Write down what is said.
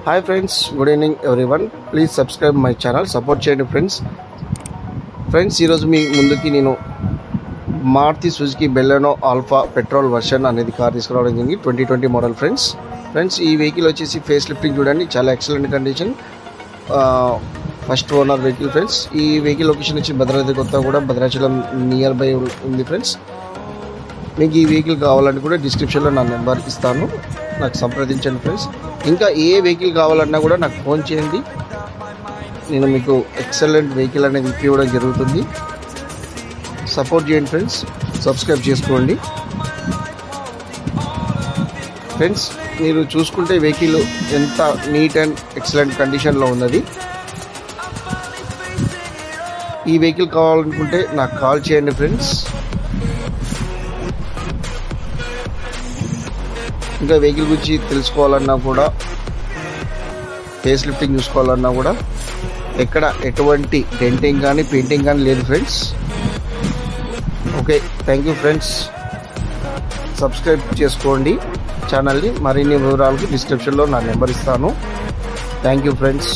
Hi friends, good evening everyone. Please subscribe my channel, support చేయండి friends. ఈరోజు మీ ముందుకి నేను Maruti Suzuki Baleno alpha petrol version అనేది కార్ తీసుకురావడం జరిగింది. 2020 మోడల్ ఫ్రెండ్స్ ఈ వెహికల్ వచ్చేసి ఫేస్ లిఫ్టింగ్ చూడండి, చాలా excellent condition. First owner vehicle friends. ఈ వెహికల్ లొకేషన్ వచ్చి భద్రాద్రి కొత్తగూడెం, భద్రాచలం నియర్ బై ఉంది ఫ్రెండ్స్. మీకు ఈ వెహికల్ కావాలంటే కూడా డిస్క్రిప్షన్లో నా నెంబర్ ఇస్తాను, నాకు సంప్రదించండి ఫ్రెండ్స్. ఇంకా ఏ వెహికల్ కావాలన్నా కూడా నాకు ఫోన్ చేయండి, నేను మీకు ఎక్సలెంట్ వెహికల్ అనేది ఇవ్వడం జరుగుతుంది. సపోర్ట్ చేయండి ఫ్రెండ్స్, సబ్స్క్రైబ్ చేసుకోండి ఫ్రెండ్స్. మీరు చూసుకుంటే వెహికల్ ఎంత నీట్ అండ్ ఎక్సలెంట్ కండిషన్లో ఉన్నది. ఈ వెహికల్ కావాలనుకుంటే నాకు కాల్ చేయండి ఫ్రెండ్స్. ఇంకా వెహికల్ గురించి తెలుసుకోవాలన్నా కూడా, ఫేస్ లిఫ్టింగ్ చూసుకోవాలన్నా కూడా ఎక్కడ ఎటువంటి డెంటింగ్ కానీ పెయింటింగ్ కానీ లేదు friends. Okay, thank you friends. Subscribe చేసుకోండి ఛానల్ని. మరిన్ని వివరాలకి డిస్క్రిప్షన్లో నా నెంబర్ ఇస్తాను. Thank you friends.